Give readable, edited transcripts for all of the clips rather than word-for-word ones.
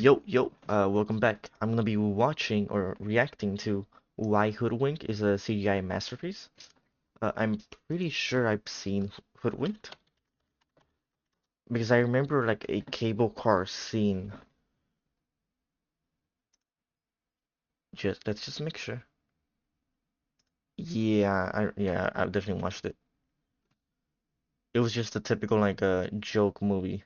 Welcome back. I'm gonna be watching or reacting to why Hoodwink is a CGI masterpiece. I'm pretty sure I've seen Hoodwinked because I remember like a cable car scene. Let's just make sure. I've definitely watched it. It was just a typical like joke movie.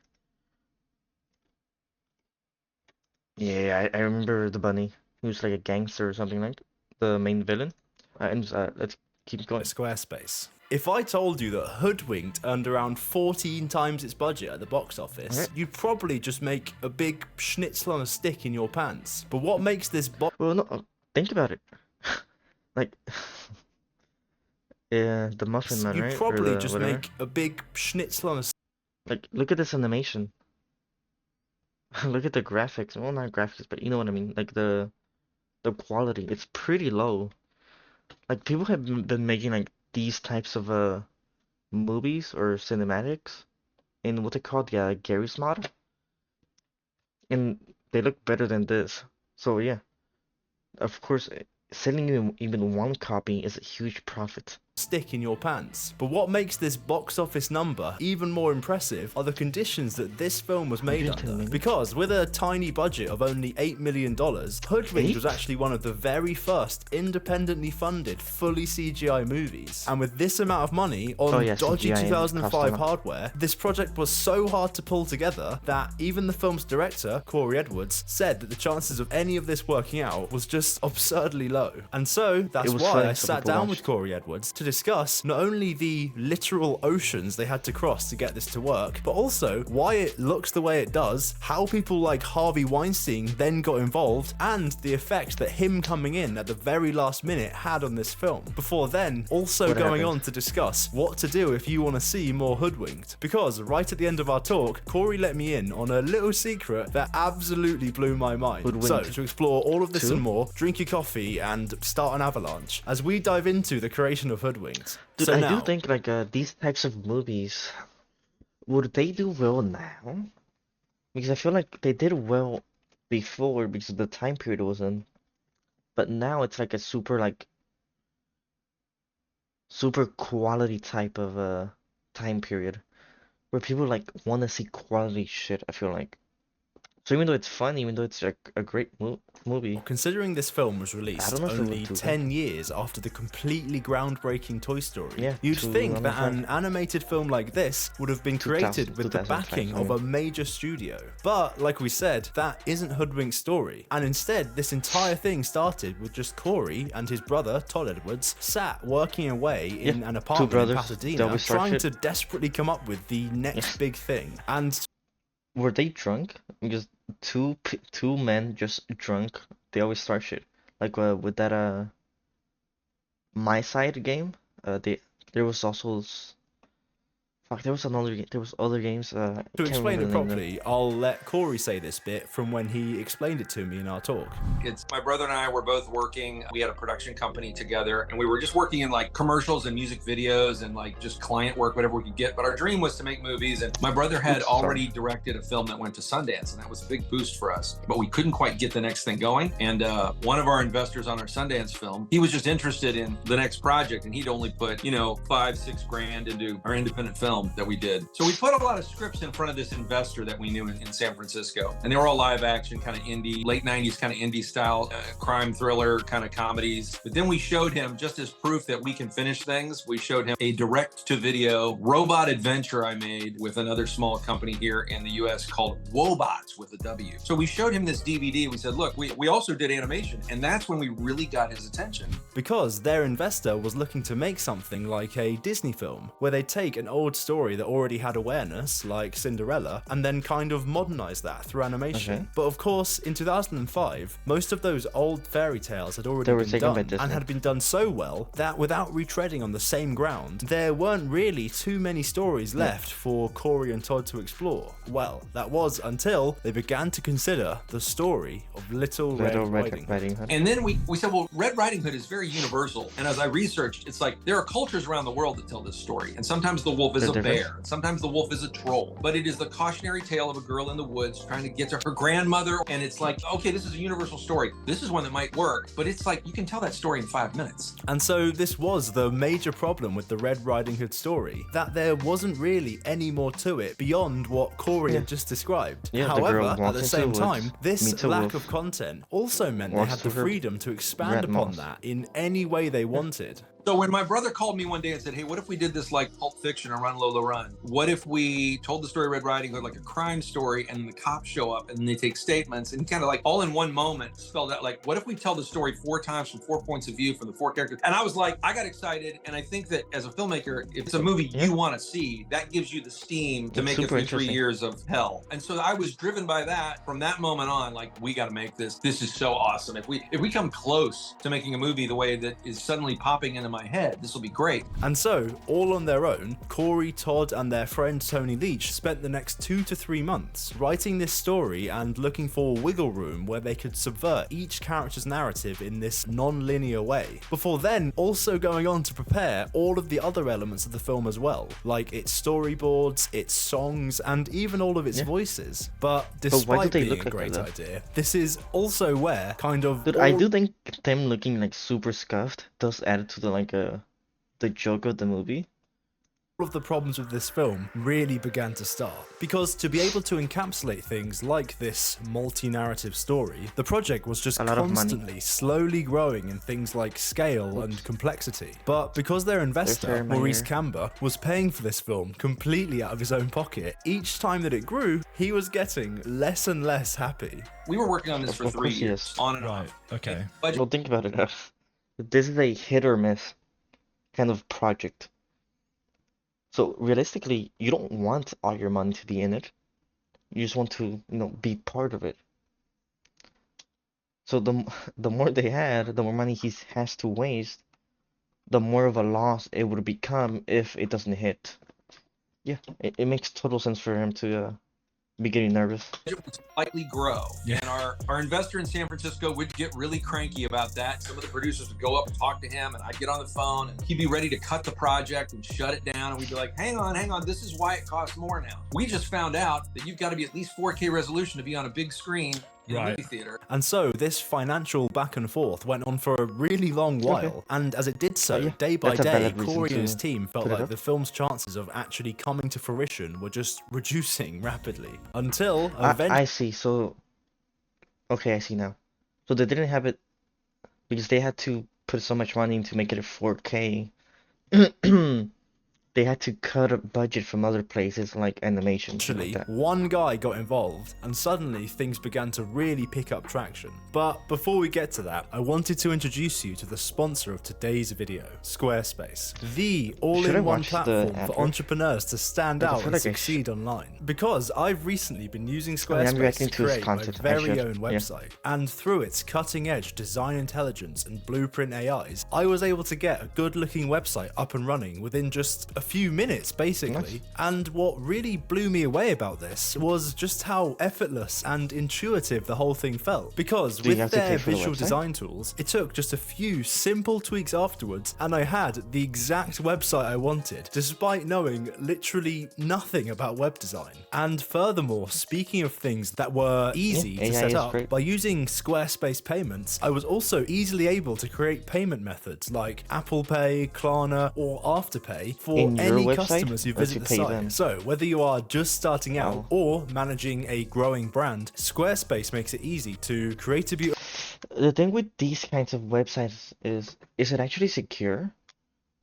I remember the bunny. He was like a gangster or something like the main villain. Let's keep going. Squarespace. If I told you that Hoodwinked earned around 14 times its budget at the box office, Alright. you'd probably just make a big schnitzel on a stick in your pants. But what makes this box Well, no, think about it. Like, yeah, the Muffin Man, you'd right? probably just whatever. make a big schnitzel on a Like, look at this animation. Look at the graphics. Well, not graphics, but you know what I mean. Like the quality. It's pretty low. Like people have been making like these types of movies or cinematics in what they call the Gary's model, and they look better than this. So yeah, of course, selling even one copy is a huge profit. stick in your pants. But what makes this box office number even more impressive are the conditions that this film was made 110 under. minutes? Because with a tiny budget of only $8 million, Hoodwinked Eight? was actually one of the very first independently funded, fully CGI movies. And with this amount of money on dodgy CGI 2005 cost a lot. hardware, this project was so hard to pull together that even the film's director, Cory Edwards, said that the chances of any of this working out was just absurdly low. And so that's was why funny I for sat people to down watch. with Cory Edwards to discuss not only the literal oceans they had to cross to get this to work, but also why it looks the way it does, how people like Harvey Weinstein then got involved, and the effect that him coming in at the very last minute had on this film. Before then, also What going happened? on to discuss what to do if you want to see more Hoodwinked. Because right at the end of our talk, Cory let me in on a little secret that absolutely blew my mind. Hoodwinked So, to explore all of this 2? and more, drink your coffee and start an avalanche as we dive into the creation of Hoodwinked. Dude, So I now, do think like these types of movies, would they do well now? Because I feel like they did well before because of the time period it was in. But now it's like a super quality type of time period where people like want to see quality shit, I feel like. So even though it's fun, even though it's like a great movie, considering this film was I released don't know if it would only do 10 years after the completely groundbreaking Toy Story, Yeah, you'd think that 2005. an animated film like this would have been 2000 created with the 2005, backing of a major studio. But, like we said, that isn't Hoodwink's story. And instead, this entire thing started with just Cory and his brother, Todd Edwards, sat working away in Yeah, an two apartment in brothers, they Pasadena, always start trying shit. to desperately come up with the next big thing. And Were they drunk? Because two men just drunk, they always start shit. Like with that My Side game, there was also there was another there was other games. I to can't explain remember it the name now. properly, I'll let Cory say this bit from when he explained it to me in our talk. It's my brother and I were both working. We had a production company together and we were just working in like commercials and music videos and like just client work, whatever we could get. But our dream was to make movies. And my brother had Oops, sorry. already directed a film that went to Sundance, and that was a big boost for us. But we couldn't quite get the next thing going. And one of our investors on our Sundance film, he was just interested in the next project, and he'd only put, $5-6 grand into our independent film that we did. So we put a lot of scripts in front of this investor that we knew in San Francisco, and they were all live action, kind of indie, late 90s kind of indie style, crime thriller kind of comedies. But then we showed him, just as proof that we can finish things, we showed him a direct to video robot adventure I made with another small company here in the US called Wobots with a W. So we showed him this DVD. We said, look, we also did animation. And that's when we really got his attention. Because their investor was looking to make something like a Disney film, where they take an old story that already had awareness, like Cinderella, and then kind of modernize that through animation. Okay. But of course, in 2005, most of those old fairy tales had already They were been taken by done, Disney. and had been done so well that without retreading on the same ground, there weren't really too many stories left for Cory and Todd to explore. Well, that was until they began to consider the story of Little Red Riding Hood. And then we said, well, Red Riding Hood is very universal. And as I researched, it's like there are cultures around the world that tell this story. And sometimes the wolf is They're a the difference? bear. Sometimes the wolf is a troll. But it is the cautionary tale of a girl in the woods trying to get to her grandmother. And it's like, okay, this is a universal story. This is one that might work, but it's like you can tell that story in 5 minutes. And so this was the major problem with the Red Riding Hood story, that there wasn't really any more to it beyond what Cory had just described. Yeah, However, the girl at the same time, this meets a lack wolf, of content also meant they walks had to the her freedom to expand red upon moss. that in any way they wanted. So when my brother called me one day and said, hey, what if we did this like Pulp Fiction or Run Lola Run? What if we told the story of Red Riding Hood like a crime story, and the cops show up and they take statements, and kind of like all in one moment spelled out, like, what if we tell the story 4 times from 4 points of view from the 4 characters? And I was like, I got excited. And I think that as a filmmaker, if it's a movie you want to see, that gives you the steam to make it through 3 years of hell. And so I was driven by that from that moment on, like, we got to make this. This is so awesome. If we come close to making a movie the way that is suddenly popping into my head, this will be great. And so, all on their own, Cory, Todd, and their friend Tony Leach spent the next 2 to 3 months writing this story and looking for wiggle room where they could subvert each character's narrative in this non-linear way, before then also going on to prepare all of the other elements of the film as well, like its storyboards, its songs, and even all of its voices. But despite they being look a like great that, idea, this is also where kind of... Dude, I do think them looking like super scuffed does add to the joke of the movie. All of the problems with this film really began to start. Because to be able to encapsulate things like this multi-narrative story, the project was just constantly, slowly growing in things like scale and complexity. But because their investor, Maurice Camber, was paying for this film completely out of his own pocket, each time that it grew, he was getting less and less happy. We were working on this for 3 years, on and off. Okay. Well, think about it. This is a hit or miss kind of project. So realistically, you don't want all your money to be in it. You just want to, be part of it. So the more they had, the more money he has to waste, the more of a loss it would become if it doesn't hit. Yeah, it makes total sense for him to be getting nervous. It would slightly grow. Yeah. And our investor in San Francisco would get really cranky about that. Some of the producers would go up and talk to him, and I'd get on the phone, and he'd be ready to cut the project and shut it down. And we'd be like, hang on, this is why it costs more now. We just found out that you've got to be at least 4K resolution to be on a big screen in a movie theater. And so this financial back and forth went on for a really long while, and as it did so, day by day, Cory and his team felt like the film's chances of actually coming to fruition were just reducing rapidly, until eventually... I see, so... Okay, I see now. So they didn't have it because they had to put so much money into make it a 4K. They had to cut a budget from other places like animation. Actually, one guy got involved, and suddenly things began to really pick up traction. But before we get to that, I wanted to introduce you to the sponsor of today's video, Squarespace, the all-in-one platform for entrepreneurs to stand out and succeed online. Because I've recently been using Squarespace to create my very own website, and through its cutting-edge design intelligence and blueprint AIs, I was able to get a good-looking website up and running within just a few minutes, basically. And what really blew me away about this was just how effortless and intuitive the whole thing felt. Because with their visual design tools, it took just a few simple tweaks afterwards, and I had the exact website I wanted, despite knowing literally nothing about web design. And furthermore, speaking of things that were easy to set up, by using Squarespace payments, I was also easily able to create payment methods like Apple Pay, Klarna, or Afterpay for any customers who visit the site. So whether you are just starting out or managing a growing brand, Squarespace makes it easy to create a beautiful... The thing with these kinds of websites is it actually secure?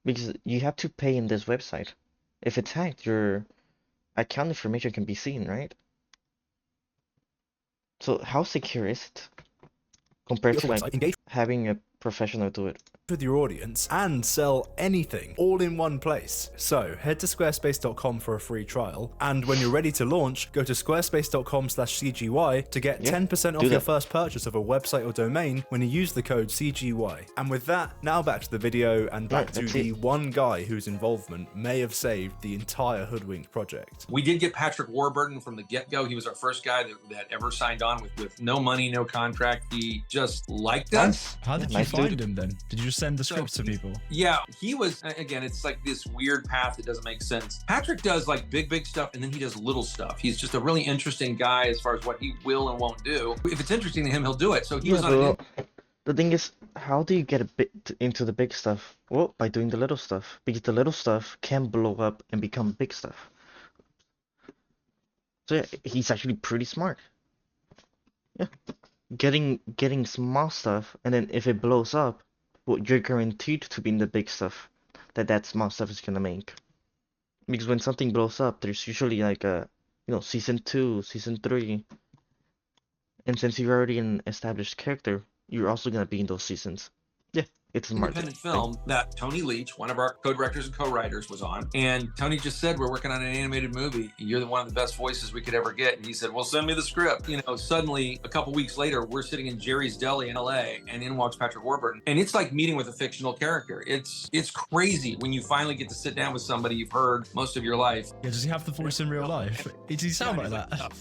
Because you have to pay in this website. If it's hacked, your account information can be seen, right? So how secure is it compared to like having a professional do it? With your audience and sell anything all in one place. So head to squarespace.com for a free trial, and when you're ready to launch, go to squarespace.com/CGY to get 10% off your first purchase of a website or domain when you use the code CGY. And with that, now back to the video and back to the one guy whose involvement may have saved the entire Hoodwinked project. We did get Patrick Warburton from the get-go. He was our first guy that ever signed on with no money, no contract. He just liked us. How did you find him then? Did you just send the script to people. Yeah, he was, again, it's like this weird path that doesn't make sense. Patrick does like big stuff, and then he does little stuff. He's just a really interesting guy as far as what he will and won't do. If it's interesting to him, he'll do it. So he was on the thing is, how do you get a bit into the big stuff? Well, by doing the little stuff, because the little stuff can blow up and become big stuff. So yeah, he's actually pretty smart. Yeah, getting small stuff, and then if it blows up, well, you're guaranteed to be in the big stuff that small stuff is gonna make. Because when something blows up, there's usually like a, season 2, season 3, and since you're already an established character, you're also gonna be in those seasons. Yeah, it's a smart independent film that Tony Leach, one of our co-directors and co-writers, was on. And Tony just said, we're working on an animated movie. You're one of the best voices we could ever get. And he said, well, send me the script. Suddenly, a couple weeks later, we're sitting in Jerry's Deli in LA, and in walks Patrick Warburton. And it's like meeting with a fictional character. It's crazy when you finally get to sit down with somebody you've heard most of your life. Yeah, does he have the voice in real life? Does he sound like that?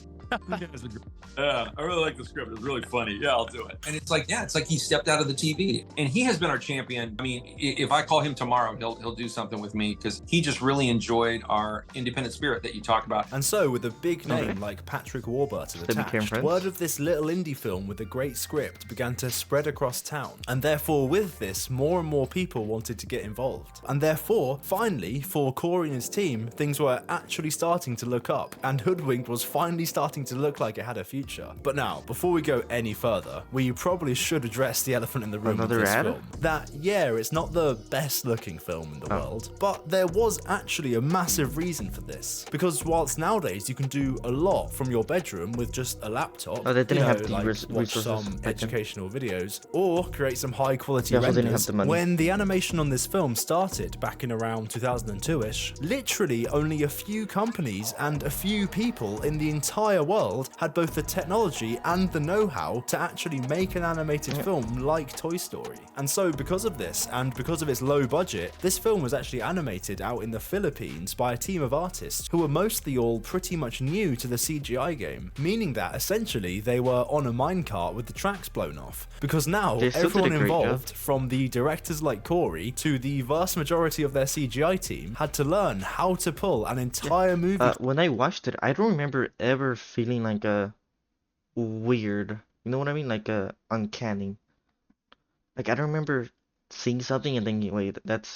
Yeah, I really like the script. It's really funny. Yeah, I'll do it. And it's like he stepped out of the TV, and he has been our champion. I mean, if I call him tomorrow, he'll do something with me, because he just really enjoyed our independent spirit that you talk about. And so, with a big name like Patrick Warburton attached, word of this little indie film with a great script began to spread across town. And therefore, with this, more and more people wanted to get involved. And therefore, finally, for Cory and his team, things were actually starting to look up, and Hoodwinked was finally starting to look like it had a future. But now, before we go any further, we probably should address the elephant in the room of this film. That, yeah, it's not the best looking film in the world, but there was actually a massive reason for this. Because whilst nowadays you can do a lot from your bedroom with just a laptop, they didn't have the watch some educational videos, or create some high quality renders, when the animation on this film started back in around 2002-ish, literally only a few companies and a few people in the entire world had both the technology and the know-how to actually make an animated film like Toy Story. And so because of this, and because of its low budget, this film was actually animated out in the Philippines by a team of artists who were mostly all pretty much new to the CGI game, meaning that essentially they were on a minecart with the tracks blown off. Because now everyone involved, from the directors like Cory to the vast majority of their CGI team, had to learn how to pull an entire movie. When I watched it, I don't remember ever feeling like a weird, you know what I mean, like a uncanny. Like I don't remember seeing something and thinking, wait, that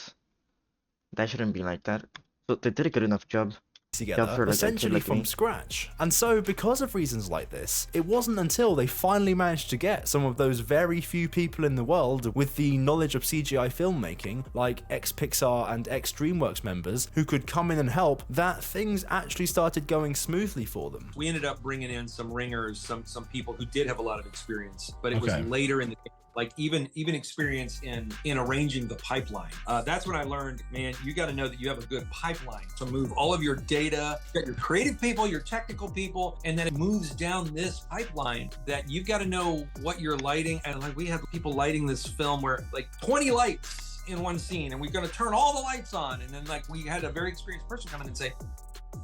shouldn't be like that. So they did a good enough job together, essentially from scratch. And so because of reasons like this, it wasn't until they finally managed to get some of those very few people in the world with the knowledge of CGI filmmaking, like ex-Pixar and ex-DreamWorks members, who could come in and help, that things actually started going smoothly for them. We ended up bringing in some ringers, some people who did have a lot of experience, but it was later in the like even experience in arranging the pipeline. That's when I learned, man, you got to know that you have a good pipeline to move all of your data. You got your creative people, your technical people, and then it moves down this pipeline that you've got to know what you're lighting. And like we have people lighting this film where like 20 lights in one scene, and we're going to turn all the lights on. And then like we had a very experienced person come in and say,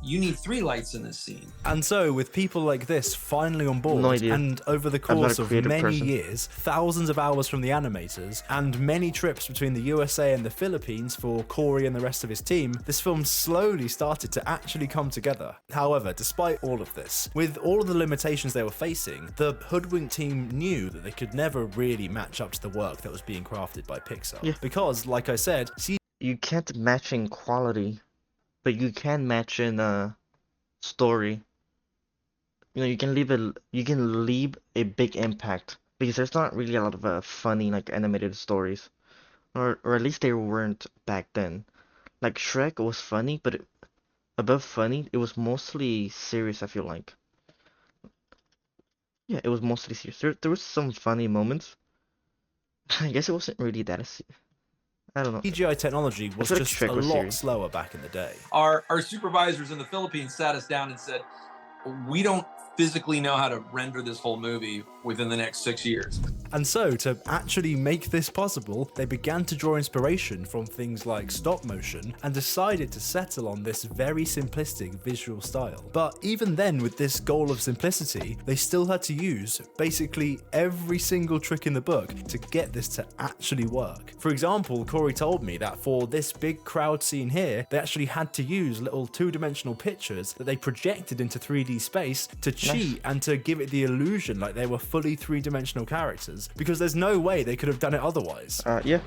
you need 3 lights in this scene. And so, with people like this finally on board, and over the course of many years, thousands of hours from the animators, and many trips between the USA and the Philippines for Cory and the rest of his team, this film slowly started to actually come together. However, despite all of this, with all of the limitations they were facing, the Hoodwinked team knew that they could never really match up to the work that was being crafted by Pixar. Because, like I said, you can't match in quality, but you can match in a story. You can leave a big impact, because there's not really a lot of funny like animated stories, or at least they weren't back then. Like Shrek was funny, but above funny, it was mostly serious. I feel like, yeah, it was mostly serious. There was some funny moments. I guess it wasn't really that. I don't know. CGI technology was just a lot slower back in the day. Our supervisors in the Philippines sat us down and said, we don't physically know how to render this whole movie within the next 6 years. And so, to actually make this possible, they began to draw inspiration from things like stop motion and decided to settle on this very simplistic visual style. But even then, with this goal of simplicity, they still had to use basically every single trick in the book to get this to actually work. For example, Cory told me that for this big crowd scene here, they actually had to use little two-dimensional pictures that they projected into 3D space to cheat and to give it the illusion like they were fully three-dimensional characters, because there's no way they could have done it otherwise. Yeah.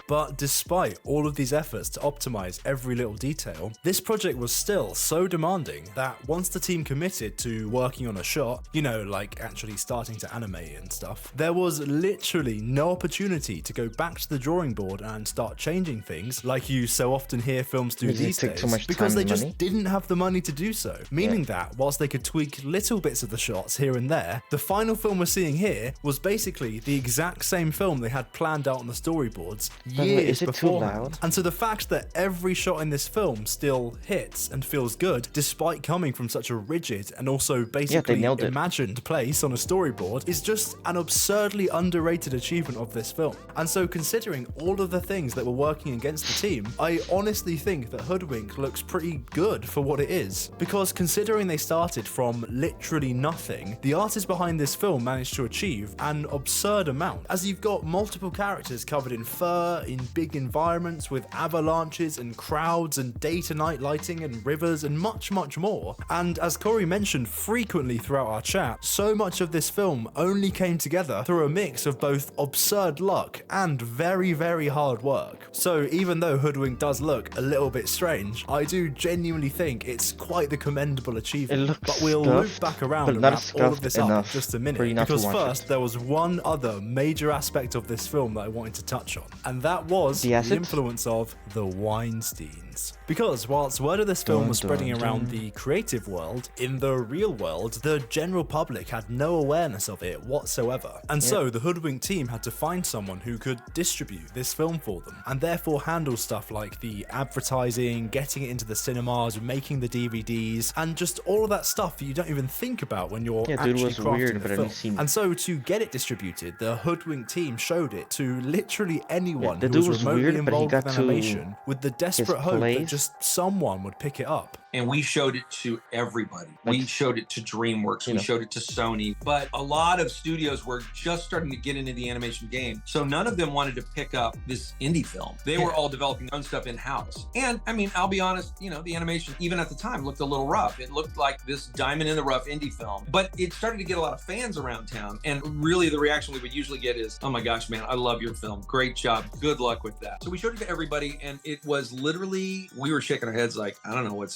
But despite all of these efforts to optimize every little detail, this project was still so demanding that once the team committed to working on a shot, you know, like actually starting to animate and stuff, there was literally no opportunity to go back to the drawing board and start changing things like you so often hear films do these days, because they just didn't have the money to do so. Meaning that whilst they could tweak little bits of the shots here and there, the final film we're seeing here was basically the exact same film they had planned out on the storyboards years beforehand. And so the fact that every shot in this film still hits and feels good, despite coming from such a rigid and also basically imagined place on a storyboard, is just an absurdly underrated achievement of this film. And so considering all of the things that were working against the team, I honestly think that Hoodwinked looks pretty good for what it is. Because considering they started from literally nothing, the artists behind this film managed to achieve an absurd amount, as you've got multiple characters covered in fur, in big environments with avalanches and crowds and day to night lighting and rivers and much more. And as Cory mentioned frequently throughout our chat, so much of this film only came together through a mix of both absurd luck and very hard work. So even though Hoodwinked does look a little bit strange, I do genuinely think it's quite the commendable achievement. But we'll loop back around and wrap all of this up in just a minute, because first there was one other major aspect of this film that I wanted to touch on, and that was the influence of the Weinsteins. Because whilst word of this film was spreading around the creative world, in the real world, the general public had no awareness of it whatsoever. And so the Hoodwinked team had to find someone who could distribute this film for them, and therefore handle stuff like the advertising, getting it into the cinemas, making the DVDs, and just all of that stuff that you don't even think about when you're actually crafting the film. And so to get it distributed, the Hoodwinked team showed it to literally anyone who was remotely involved with animation, with the desperate hope that just someone would pick it up. And we showed it to everybody. We showed it to DreamWorks. We showed it to Sony. But a lot of studios were just starting to get into the animation game. So none of them wanted to pick up this indie film. They were all developing their own stuff in-house. And I mean, I'll be honest, you know, the animation, even at the time, looked a little rough. It looked like this diamond in the rough indie film. But it started to get a lot of fans around town. And really the reaction we would usually get is, oh my gosh, man, I love your film. Great job. Good luck with that. So we showed it to everybody, and it was literally, we were shaking our heads like, I don't know what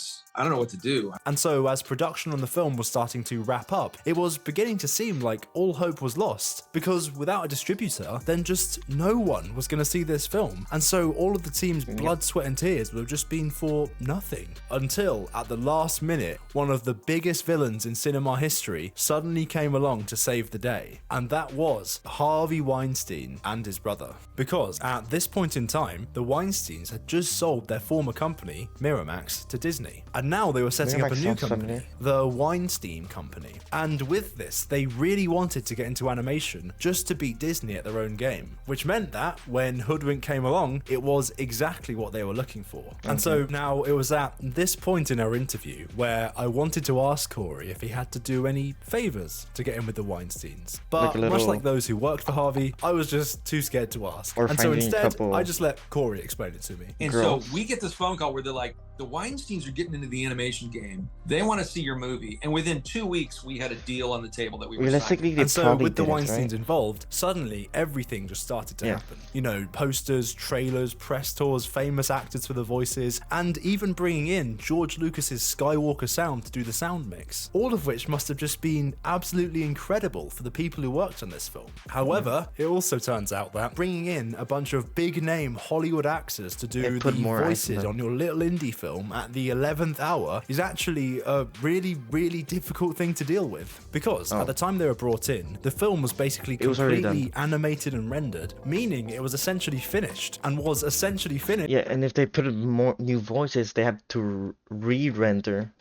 to do. And so as production on the film was starting to wrap up, it was beginning to seem like all hope was lost, because without a distributor, then just no one was going to see this film. And so all of the team's blood, sweat and tears would have just been for nothing. Until at the last minute, one of the biggest villains in cinema history suddenly came along to save the day. And that was Harvey Weinstein and his brother. Because at this point in time, the Weinsteins had just sold their former company, Miramax, to Disney. And now they were setting up a new company, the Weinstein Company. And with this, they really wanted to get into animation just to beat Disney at their own game, which meant that when Hoodwinked came along, it was exactly what they were looking for. And so now it was at this point in our interview where I wanted to ask Cory if he had to do any favors to get in with the Weinsteins. But much like those who worked for Harvey, I was just too scared to ask. And so instead, I just let Cory explain it to me. And so we get this phone call where they're like, the Weinsteins are getting into the animation game. They want to see your movie. And within 2 weeks, we had a deal on the table that we were signing. And so with the Weinsteins involved, suddenly everything just started to happen. You know, posters, trailers, press tours, famous actors for the voices, and even bringing in George Lucas's Skywalker sound to do the sound mix. All of which must have just been absolutely incredible for the people who worked on this film. However, it also turns out that bringing in a bunch of big name Hollywood actors to do the voices on your little indie film at the 11th hour is actually a really difficult thing to deal with, because at the time they were brought in, the film was basically completely animated and rendered, meaning it was essentially finished. Yeah, and if they put more new voices, they had to re-render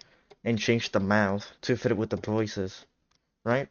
and change the mouth to fit it with the voices, right?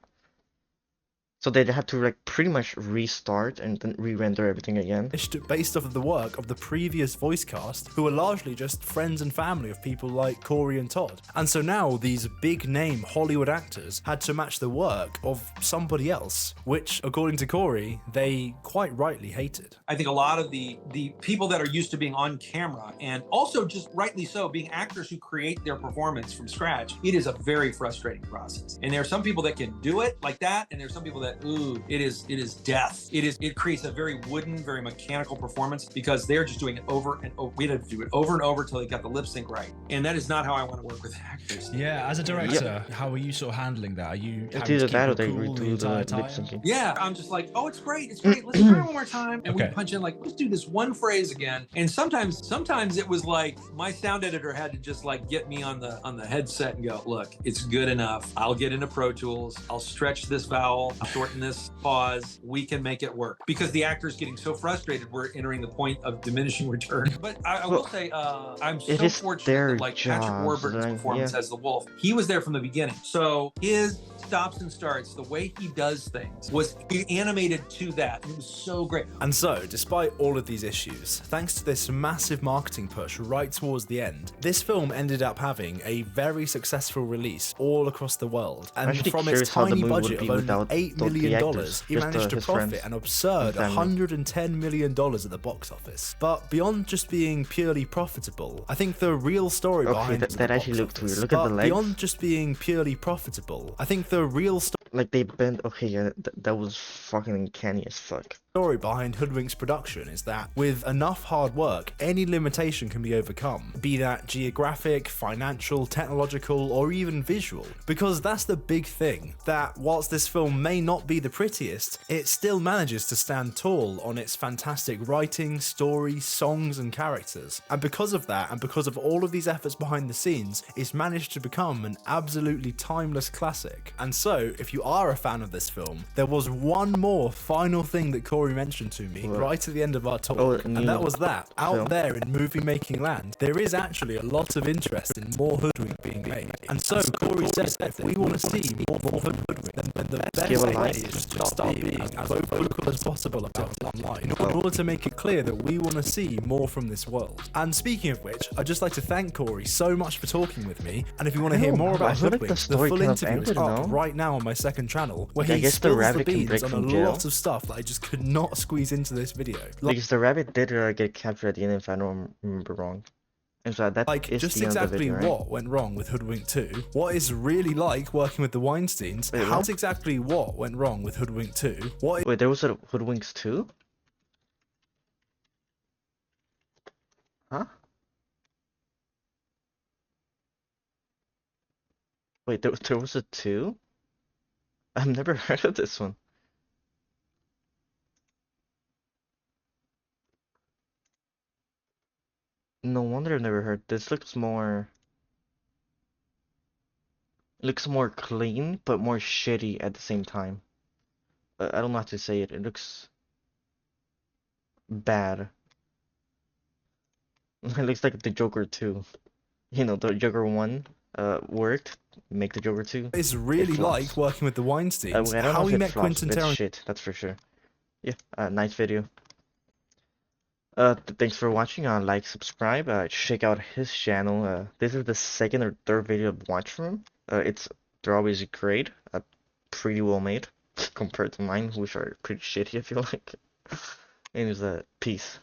So they'd have to like pretty much restart and then re-render everything again. Based off of the work of the previous voice cast, who were largely just friends and family of people like Cory and Todd. And so now these big name Hollywood actors had to match the work of somebody else, which, according to Cory, they quite rightly hated. I think a lot of the people that are used to being on camera, and also just rightly so, being actors who create their performance from scratch, it is a very frustrating process. And there are some people that can do it like that, and there's some people that, ooh, it is death. It creates a very wooden, very mechanical performance because they're just doing it over and over. We had to do it over and over until they got the lip sync right. And that is not how I want to work with actors. Yeah, as a director, how are you sort of handling that? Are you It's having to either keep that or your they cool the redo entire the time? lip syncing. Yeah, I'm just like, oh, it's great, let's try it one more time. And Okay. we punch in like, let's do this one phrase again. And sometimes it was like my sound editor had to just like get me on the headset and go, look, it's good enough. I'll get into Pro Tools. I'll stretch this vowel, I'll shorten this pause. We can make it work. Because the actor's getting so frustrated, we're entering the point of diminishing return. But I will say, I'm so fortunate that like Patrick Warburton's performance as the wolf, he was there from the beginning. So his stops and starts, the way he does things was animated to that. It was so great. And so, despite all of these issues, thanks to this massive marketing push right towards the end, this film ended up having a very successful release all across the world. And from its tiny budget of only $8 million, it managed to profit an absurd $110 million at the box office. But beyond just being purely profitable, I think the real story behind that actually looked weird. Look at the legs. Beyond just being purely profitable, I think the real story, like they bent. Okay, yeah, that was fucking uncanny as fuck. Story behind Hoodwinked's production is that with enough hard work, any limitation can be overcome, be that geographic, financial, technological, or even visual. Because that's the big thing, that whilst this film may not be the prettiest, it still manages to stand tall on its fantastic writing, story, songs, and characters. And because of that, and because of all of these efforts behind the scenes, it's managed to become an absolutely timeless classic. And so, if you are a fan of this film, there was one more final thing that Cory mentioned to me right at the end of our talk, and that was that out there in movie making land, there is actually a lot of interest in more Hoodwink being made. And so Cory said that if we want to see more Hoodwink, then the best way is to start being as vocal as possible about it online in order to make it clear that we want to see more from this world. And speaking of which, I'd just like to thank Cory so much for talking with me, and if you want to hear more about Hoodwink, the full interview is up right now on my second channel, where he spills the beans on a lot of stuff that I just could not squeeze into this video. Because the rabbit did get captured at the end, if I don't remember wrong. And so that like, is just the exactly end of the video, what went wrong with Hoodwinked 2, what is really like working with the Weinsteins, Wait, how's exactly what went wrong with Hoodwinked 2, what Wait, there was a Hoodwinks 2? Huh? Wait, there was a 2? I've never heard of this one. No wonder I've never heard. This looks more... looks more clean, but more shitty at the same time. I don't know how to say it. It looks... bad. It looks like the Joker 2. You know, the Joker 1 worked. Make the Joker 2. is really like working with the Weinsteins, I don't how know he if met it flops, Quentin but it's Tarantino. shit, that's for sure. Yeah, nice video. Thanks for watching. Like, subscribe. Check out his channel. This is the second or third video I've watched from him. They're always great. Pretty well made compared to mine, which are pretty shitty, I feel like. Anyways, peace.